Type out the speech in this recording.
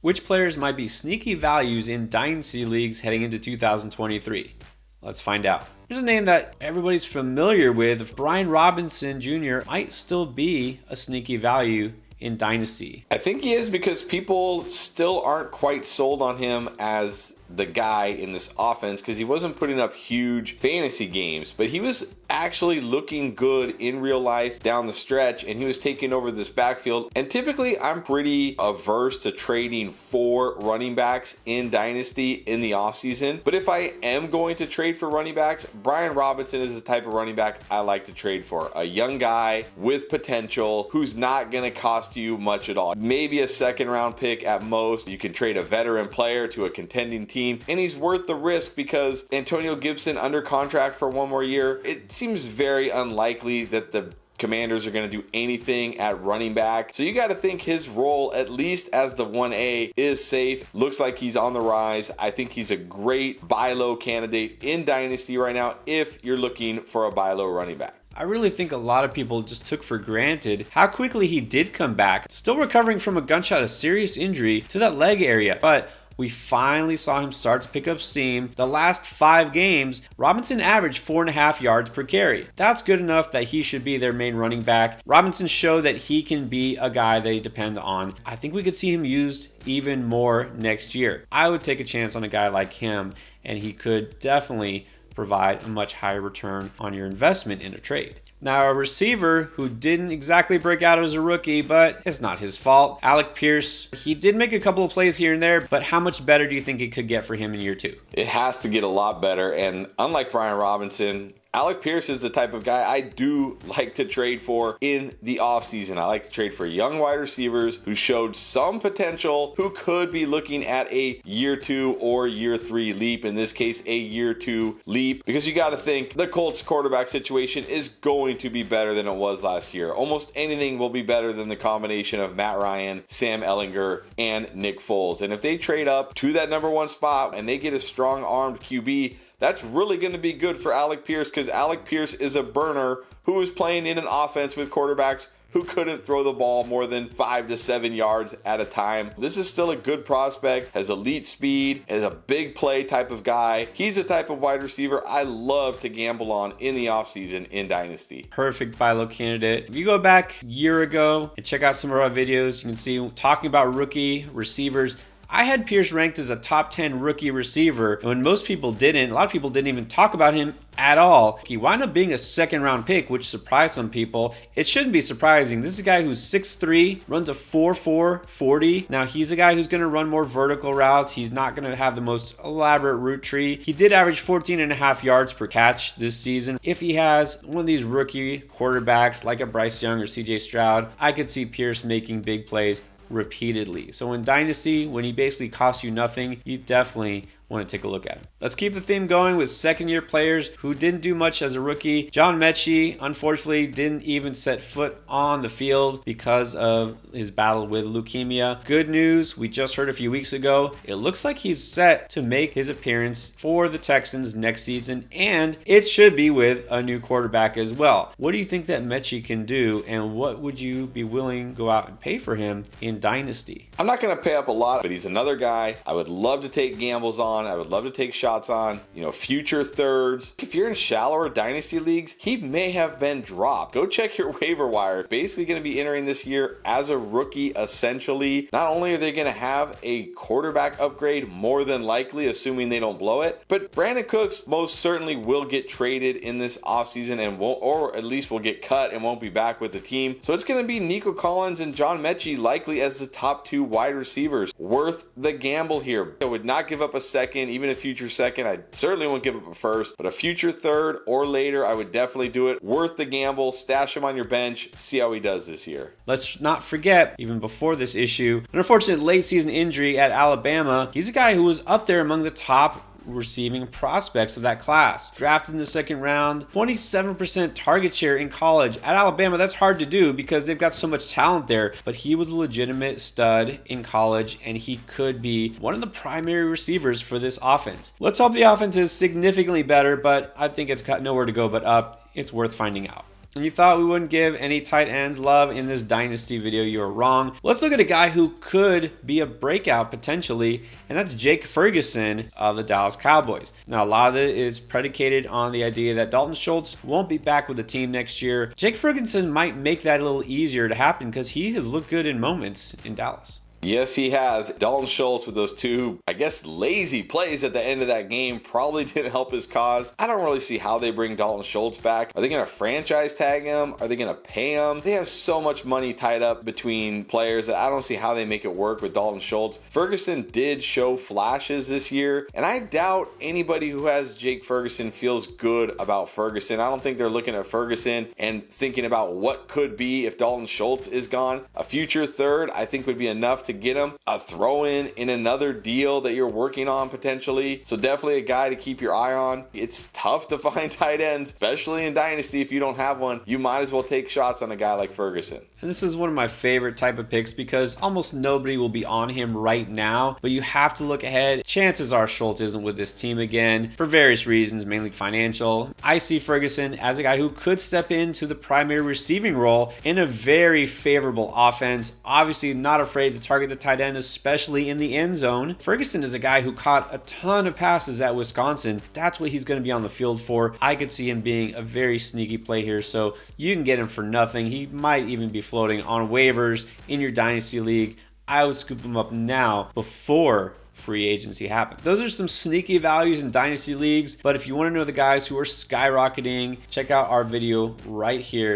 Which players might be sneaky values in Dynasty leagues heading into 2023? Let's find out. Here's a name that everybody's familiar with. Brian Robinson Jr. might still be a sneaky value in Dynasty. I think he is because people still aren't quite sold on him as the guy in this offense because he wasn't putting up huge fantasy games, but he was actually looking good in real life down the stretch, and he was taking over this backfield. And typically I'm pretty averse to trading for running backs in Dynasty in the offseason, but if I am going to trade for running backs, Brian Robinson is the type of running back I like to trade for. A young guy with potential who's not going to cost you much at all. Maybe a second round pick at most. You can trade a veteran player to a contending team, and he's worth the risk because Antonio Gibson under contract for one more year. It seems very unlikely that the Commanders are going to do anything at running back. So you got to think his role, at least as the 1A, is safe. Looks like he's on the rise. I think he's a great buy low candidate in Dynasty right now if you're looking for a buy low running back. I really think a lot of people just took for granted how quickly he did come back, still recovering from a gunshot, a serious injury to that leg area. But we finally saw him start to pick up steam. The last 5 games, Robinson averaged 4.5 yards per carry. That's good enough that he should be their main running back. Robinson showed that he can be a guy they depend on. I think we could see him used even more next year. I would take a chance on a guy like him, and he could definitely provide a much higher return on your investment in a trade. Now, a receiver who didn't exactly break out as a rookie, but it's not his fault, Alec Pierce. He did make a couple of plays here and there, but how much better do you think it could get for him in year 2? It has to get a lot better, and unlike Brian Robinson, Alec Pierce is the type of guy I do like to trade for in the offseason. I like to trade for young wide receivers who showed some potential, who could be looking at a year 2 or year 3 leap. In this case, a year 2 leap, because you got to think the Colts quarterback situation is going to be better than it was last year. Almost anything will be better than the combination of Matt Ryan, Sam Ehlinger, and Nick Foles. And if they trade up to that number 1 spot and they get a strong-armed QB, that's really going to be good for Alec Pierce because Alec Pierce is a burner who is playing in an offense with quarterbacks who couldn't throw the ball more than 5 to 7 yards at a time. This is still a good prospect, has elite speed, is a big play type of guy. He's the type of wide receiver I love to gamble on in the offseason in Dynasty. Perfect buy low candidate. If you go back a year ago and check out some of our videos, you can see talking about rookie receivers. I had Pierce ranked as a top 10 rookie receiver, and when most people didn't, a lot of people didn't even talk about him at all. He wound up being a second round pick, which surprised some people. It shouldn't be surprising. This is a guy who's 6'3", runs a 4.4 40. Now, he's a guy who's going to run more vertical routes. He's not going to have the most elaborate route tree. He did average 14.5 yards per catch this season. If he has one of these rookie quarterbacks like a Bryce Young or CJ Stroud, I could see Pierce making big plays repeatedly. So in Dynasty, when he basically costs you nothing, you definitely want to take a look at him. Let's keep the theme going with second-year players who didn't do much as a rookie. John Metchie, unfortunately, didn't even set foot on the field because of his battle with leukemia. Good news, we just heard a few weeks ago, it looks like he's set to make his appearance for the Texans next season, and it should be with a new quarterback as well. What do you think that Metchie can do, and what would you be willing to go out and pay for him in Dynasty? I'm not going to pay up a lot, but he's another guy I would love to take gambles on. I would love to take shots on, future thirds. If you're in shallower Dynasty leagues, he may have been dropped. Go check your waiver wire. Basically going to be entering this year as a rookie, essentially. Not only are they going to have a quarterback upgrade, more than likely, assuming they don't blow it, but Brandon Cooks most certainly will get traded in this offseason and won't, or at least will get cut and won't be back with the team. So it's going to be Nico Collins and John Metchie likely as the top 2 wide receivers. Worth the gamble here. I would not give up a second, even a future second. I certainly won't give up a first, but a future third or later, I would definitely do it. Worth the gamble. Stash him on your bench. See how he does this year. Let's not forget, even before this issue, an unfortunate late season injury at Alabama. He's a guy who was up there among the top receiving prospects of that class. Drafted in the second round, 27% target share in college. At Alabama, that's hard to do because they've got so much talent there, but he was a legitimate stud in college, and he could be one of the primary receivers for this offense. Let's hope the offense is significantly better, but I think it's got nowhere to go but up. It's worth finding out. And you thought we wouldn't give any tight ends love in this Dynasty video. You were wrong. Let's look at a guy who could be a breakout potentially, and that's Jake Ferguson of the Dallas Cowboys. Now, a lot of it is predicated on the idea that Dalton Schultz won't be back with the team next year. Jake Ferguson might make that a little easier to happen because he has looked good in moments in Dallas. Yes, he has. Dalton Schultz with those two, I guess, lazy plays at the end of that game probably didn't help his cause. I don't really see how they bring Dalton Schultz back. Are they going to franchise tag him? Are they going to pay him? They have so much money tied up between players that I don't see how they make it work with Dalton Schultz. Ferguson did show flashes this year, and I doubt anybody who has Jake Ferguson feels good about Ferguson. I don't think they're looking at Ferguson and thinking about what could be if Dalton Schultz is gone. A future third, I think, would be enough to get him, a throw-in in another deal that you're working on potentially. So definitely a guy to keep your eye on. It's tough to find tight ends, especially in Dynasty. If you don't have one, you might as well take shots on a guy like Ferguson. And this is one of my favorite type of picks because almost nobody will be on him right now, but you have to look ahead. Chances are Schultz isn't with this team again for various reasons, mainly financial. I see Ferguson as a guy who could step into the primary receiving role in a very favorable offense. Obviously not afraid to target the tight end, especially in the end zone. Ferguson is a guy who caught a ton of passes at Wisconsin. That's what he's going to be on the field for. I could see him being a very sneaky play here, so you can get him for nothing. He might even be floating on waivers in your Dynasty League. I would scoop him up now before free agency happens. Those are some sneaky values in Dynasty Leagues, but if you want to know the guys who are skyrocketing, check out our video right here.